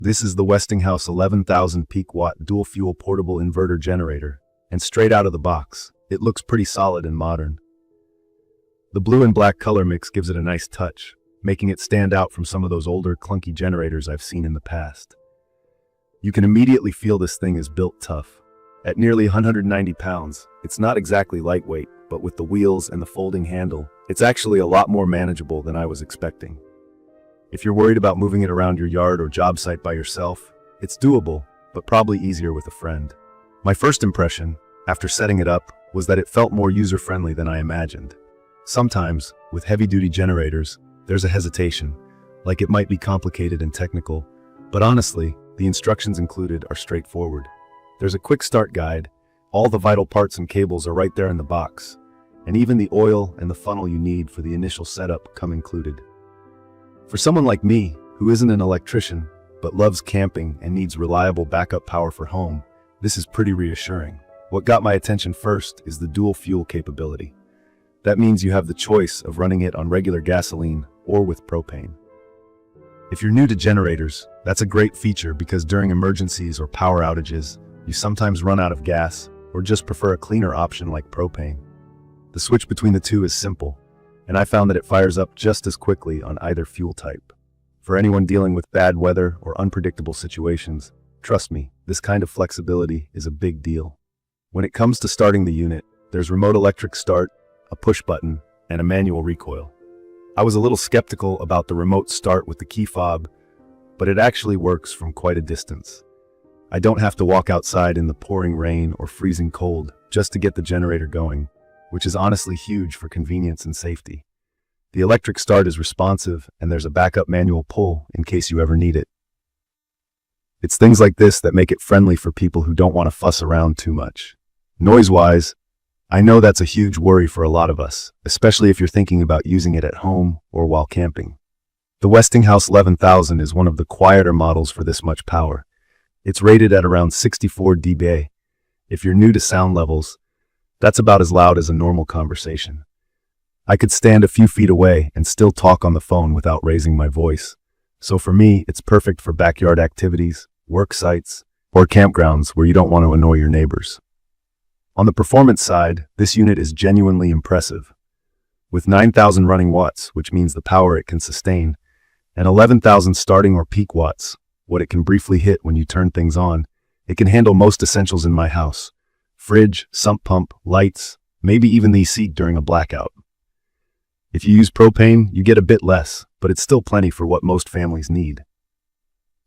This is the Westinghouse 11,000 peak watt dual fuel portable inverter generator, and straight out of the box, it looks pretty solid and modern. The blue and black color mix gives it a nice touch, making it stand out from some of those older clunky generators I've seen in the past. You can immediately feel this thing is built tough. At nearly 190 pounds, it's not exactly lightweight, but with the wheels and the folding handle, it's actually a lot more manageable than I was expecting. If you're worried about moving it around your yard or job site by yourself, it's doable, but probably easier with a friend. My first impression, after setting it up, was that it felt more user-friendly than I imagined. Sometimes, with heavy-duty generators, there's a hesitation, like it might be complicated and technical, but honestly, the instructions included are straightforward. There's a quick start guide, all the vital parts and cables are right there in the box, and even the oil and the funnel you need for the initial setup come included. For someone like me, who isn't an electrician, but loves camping and needs reliable backup power for home, this is pretty reassuring. What got my attention first is the dual fuel capability. That means you have the choice of running it on regular gasoline or with propane. If you're new to generators, that's a great feature because during emergencies or power outages, you sometimes run out of gas or just prefer a cleaner option like propane. The switch between the two is simple, and I found that it fires up just as quickly on either fuel type. For anyone dealing with bad weather or unpredictable situations, trust me, this kind of flexibility is a big deal. When it comes to starting the unit, there's remote electric start, a push button, and a manual recoil. I was a little skeptical about the remote start with the key fob, but it actually works from quite a distance. I don't have to walk outside in the pouring rain or freezing cold just to get the generator going, which is honestly huge for convenience and safety. The electric start is responsive, and there's a backup manual pull in case you ever need it. It's things like this that make it friendly for people who don't want to fuss around too much. Noise-wise, I know that's a huge worry for a lot of us, especially if you're thinking about using it at home or while camping. The Westinghouse 11,000 is one of the quieter models for this much power. It's rated at around 64 dB. If you're new to sound levels, that's about as loud as a normal conversation. I could stand a few feet away and still talk on the phone without raising my voice. So for me, it's perfect for backyard activities, work sites, or campgrounds where you don't want to annoy your neighbors. On the performance side, this unit is genuinely impressive. With 9,000 running watts, which means the power it can sustain, and 11,000 starting or peak watts, what it can briefly hit when you turn things on, it can handle most essentials in my house. Fridge, sump pump, lights, maybe even the AC during a blackout. If you use propane, you get a bit less, but it's still plenty for what most families need.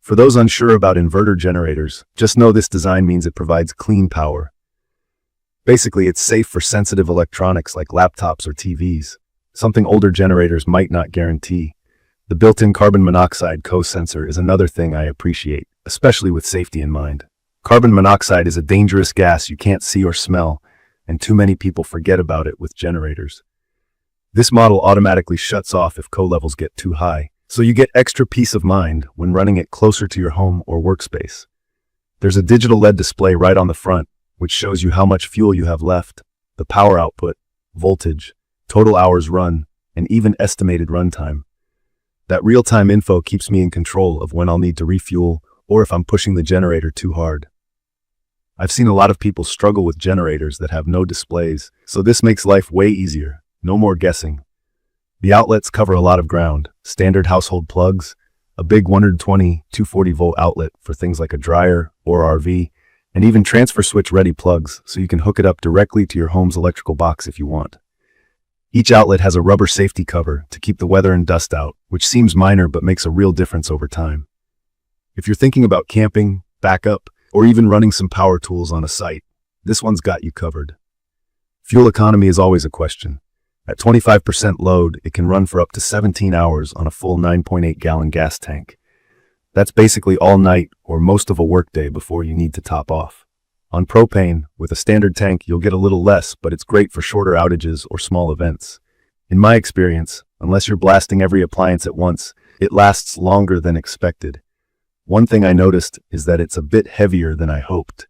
For those unsure about inverter generators, just know this design means it provides clean power. Basically, it's safe for sensitive electronics like laptops or TVs, something older generators might not guarantee. The built-in carbon monoxide co-sensor is another thing I appreciate, especially with safety in mind. Carbon monoxide is a dangerous gas you can't see or smell, and too many people forget about it with generators. This model automatically shuts off if CO levels get too high, so you get extra peace of mind when running it closer to your home or workspace. There's a digital LED display right on the front, which shows you how much fuel you have left, the power output, voltage, total hours run, and even estimated runtime. That real-time info keeps me in control of when I'll need to refuel or if I'm pushing the generator too hard. I've seen a lot of people struggle with generators that have no displays, so this makes life way easier, no more guessing. The outlets cover a lot of ground, standard household plugs, a big 120/240 volt outlet for things like a dryer or RV, and even transfer switch ready plugs so you can hook it up directly to your home's electrical box if you want. Each outlet has a rubber safety cover to keep the weather and dust out, which seems minor but makes a real difference over time. If you're thinking about camping, backup, or even running some power tools on a site, this one's got you covered. Fuel economy is always a question. At 25% load, it can run for up to 17 hours on a full 9.8-gallon gas tank. That's basically all night or most of a workday before you need to top off. On propane, with a standard tank, you'll get a little less, but it's great for shorter outages or small events. In my experience, unless you're blasting every appliance at once, it lasts longer than expected. One thing I noticed is that it's a bit heavier than I hoped.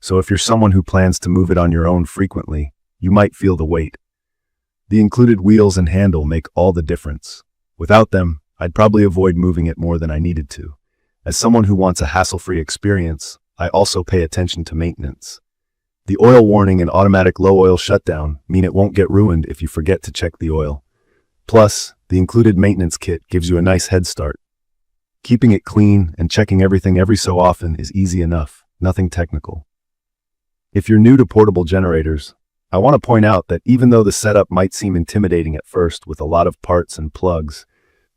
So if you're someone who plans to move it on your own frequently, you might feel the weight. The included wheels and handle make all the difference. Without them, I'd probably avoid moving it more than I needed to. As someone who wants a hassle-free experience, I also pay attention to maintenance. The oil warning and automatic low oil shutdown mean it won't get ruined if you forget to check the oil. Plus, the included maintenance kit gives you a nice head start. Keeping it clean and checking everything every so often is easy enough, nothing technical. If you're new to portable generators, I want to point out that even though the setup might seem intimidating at first with a lot of parts and plugs,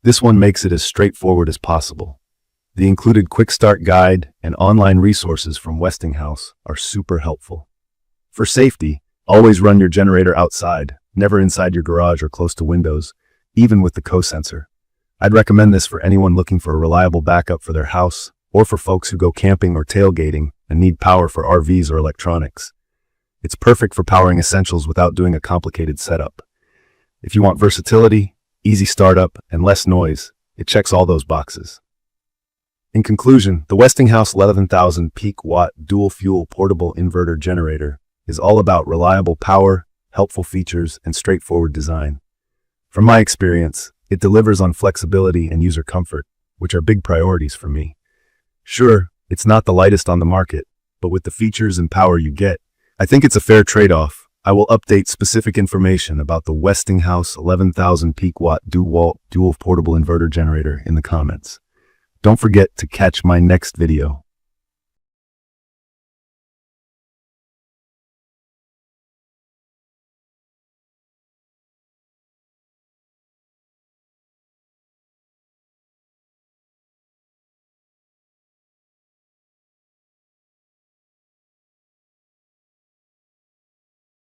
this one makes it as straightforward as possible. The included quick start guide and online resources from Westinghouse are super helpful. For safety, always run your generator outside, never inside your garage or close to windows, even with the co-sensor. I'd recommend this for anyone looking for a reliable backup for their house, or for folks who go camping or tailgating and need power for RVs or electronics. It's perfect for powering essentials without doing a complicated setup. If you want versatility, easy startup, and less noise, it checks all those boxes. In conclusion, the Westinghouse 11,000 peak watt dual fuel portable inverter generator is all about reliable power, helpful features, and straightforward design. From my experience, it delivers on flexibility and user comfort, which are big priorities for me. Sure, it's not the lightest on the market, but with the features and power you get, I think it's a fair trade-off. I will update specific information about the Westinghouse 11,000 peak watt dual portable inverter generator in the comments. Don't forget to catch my next video.